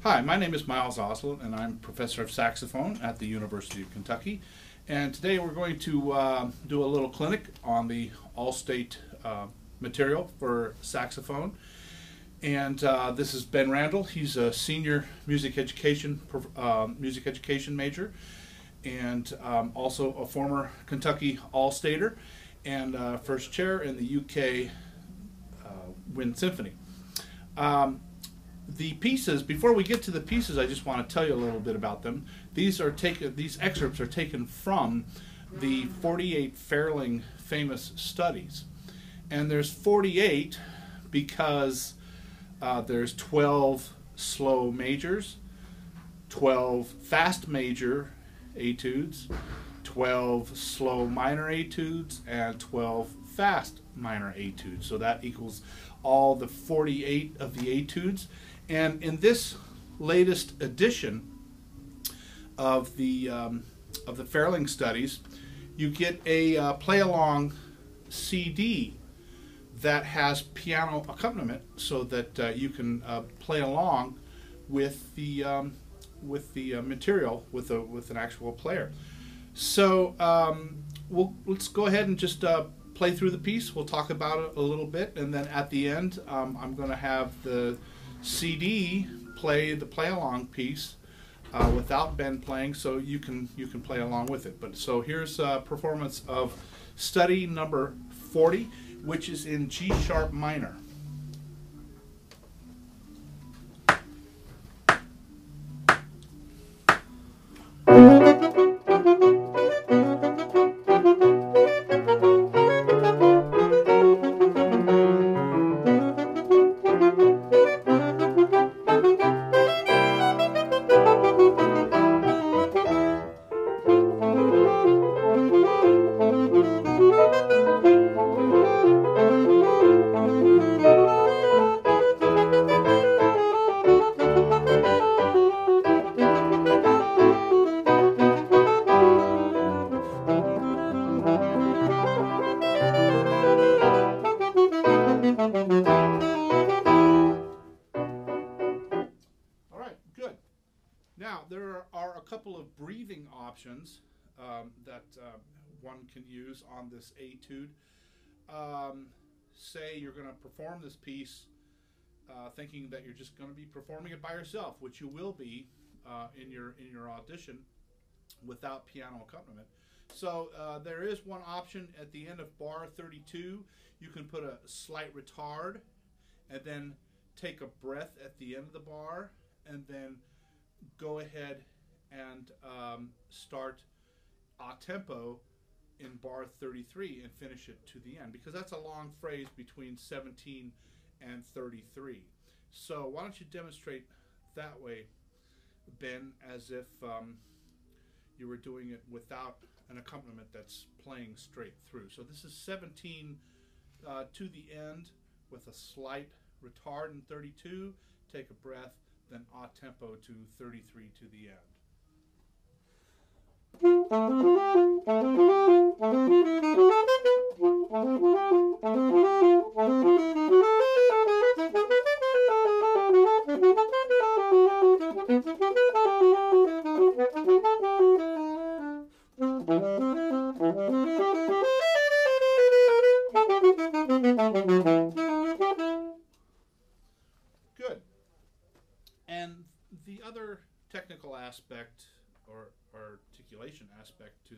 Hi, my name is Miles Oslin, and I'm professor of saxophone at the University of Kentucky. And today we're going to do a little clinic on the all-state material for saxophone. And this is Ben Randall. He's a senior music education major, and also a former Kentucky All-Stater and first chair in the UK Wind Symphony. The pieces, before we get to the pieces, I just want to tell you a little bit about them. These excerpts are taken from the 48 Fairling famous studies. And there's 48 because there's 12 slow majors, 12 fast major etudes, 12 slow minor etudes, and 12 fast minor etudes. So that equals all the 48 of the etudes. And in this latest edition of the Fairling studies, you get a play-along CD that has piano accompaniment, so that you can play along with the material with an actual player. So let's go ahead and just play through the piece. We'll talk about it a little bit, and then at the end, I'm going to have the CD play the play-along piece without Ben playing, so you can play along with it. But so here's a performance of study number 40, which is in G sharp minor. Now, there are a couple of breathing options that one can use on this etude. Say you're going to perform this piece thinking that you're just going to be performing it by yourself, which you will be in your audition without piano accompaniment. So there is one option at the end of bar 32. You can put a slight retard and then take a breath at the end of the bar, and then go ahead and start a tempo in bar 33 and finish it to the end, because that's a long phrase between 17 and 33. So why don't you demonstrate that way, Ben, as if you were doing it without an accompaniment that's playing straight through. So this is 17 to the end with a slight retard in 32, take a breath, then a tempo to 33 to the end. Good. And the other technical aspect or articulation aspect to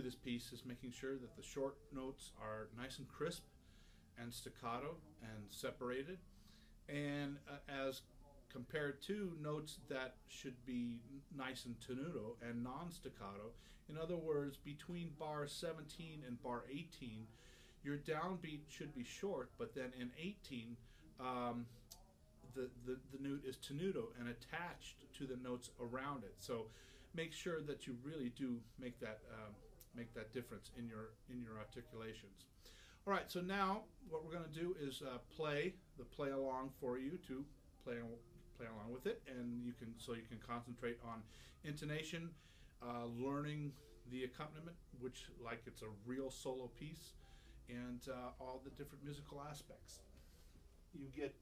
this piece is making sure that the short notes are nice and crisp and staccato and separated, and as compared to notes that should be nice and tenuto and non-staccato. In other words, between bar 17 and bar 18, your downbeat should be short, but then in 18, the note is tenuto and attached to the notes around it. So make sure that you really do make that difference in your articulations. All right, so now what we're going to do is play the play along for you to play along with it, and you can concentrate on intonation, learning the accompaniment, which like it's a real solo piece, and all the different musical aspects. You get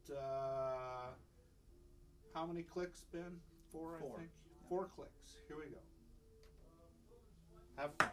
how many clicks, Ben? Four, I think. 4 clicks. Here we go. Have fun.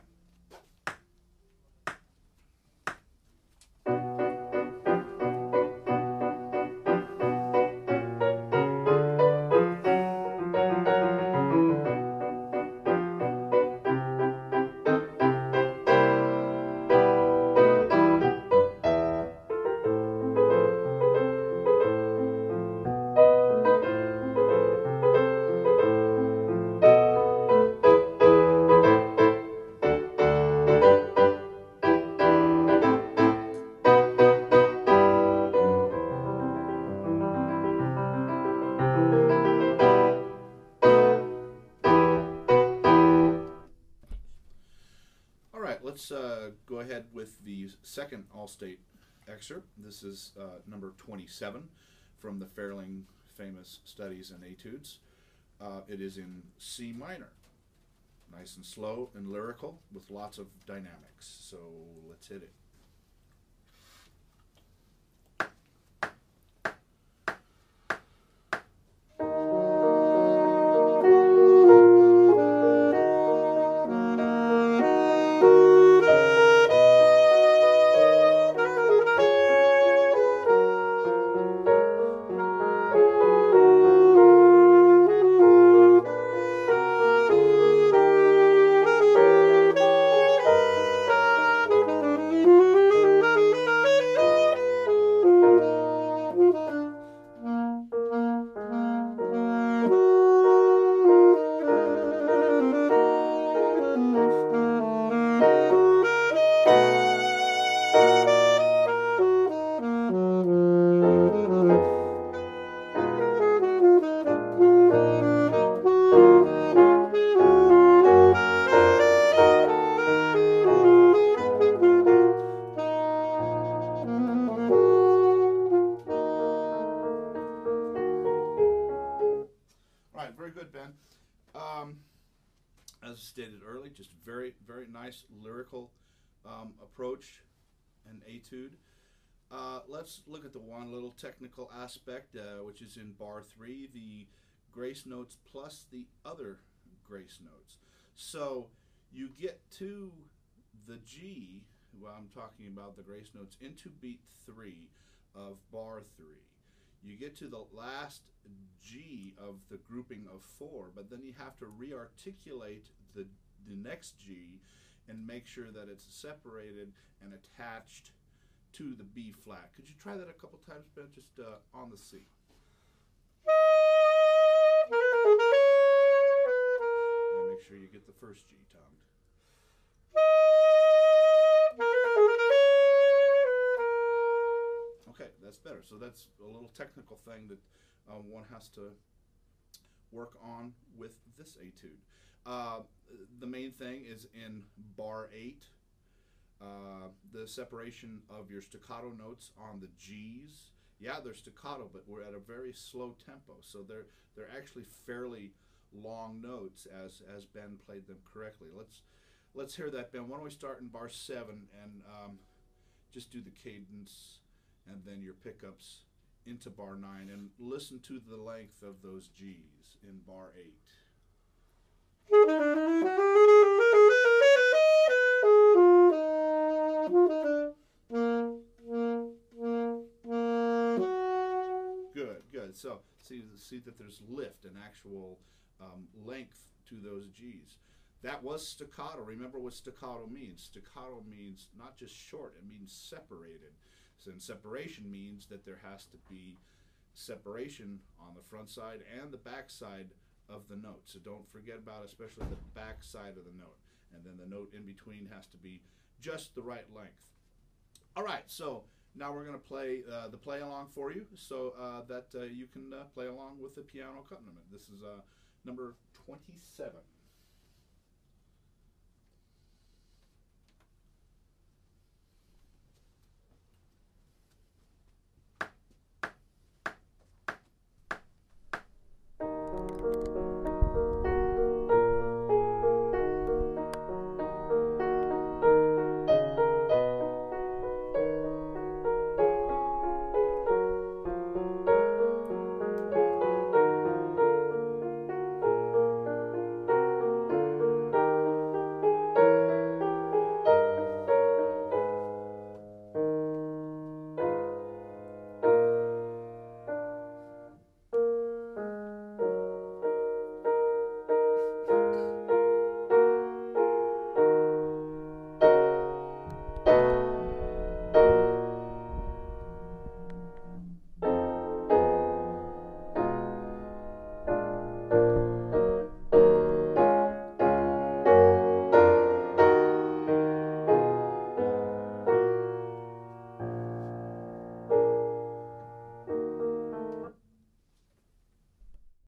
Let's go ahead with the second All-State excerpt. This is number 27 from the Fairling Famous Studies and Etudes. It is in C minor. Nice and slow and lyrical with lots of dynamics. So let's hit it. Very good, Ben. As stated early, just very, very nice lyrical approach and etude. Let's look at the one little technical aspect, which is in bar 3, the grace notes plus the other grace notes. So you get to the G, well, I'm talking about the grace notes, into beat 3 of bar 3. You get to the last G of the grouping of 4, but then you have to re-articulate the next G and make sure that it's separated and attached to the B flat. Could you try that a couple times, Ben, just on the C? And make sure you get the first G tongued. Okay, that's better. So that's a little technical thing that one has to work on with this etude. The main thing is in bar 8, the separation of your staccato notes on the G's. Yeah, they're staccato, but we're at a very slow tempo, so they're actually fairly long notes as Ben played them correctly. Let's hear that, Ben. Why don't we start in bar 7 and just do the cadence and then your pickups into bar 9, and listen to the length of those G's in bar 8. Good, good. So see that there's lift and actual length to those G's. That was staccato. Remember what staccato means. Staccato means not just short, it means separated. So, and separation means that there has to be separation on the front side and the back side of the note. So don't forget about especially the back side of the note. And then the note in between has to be just the right length. All right, so now we're going to play the play along for you so that you can play along with the piano accompaniment. This is number 27.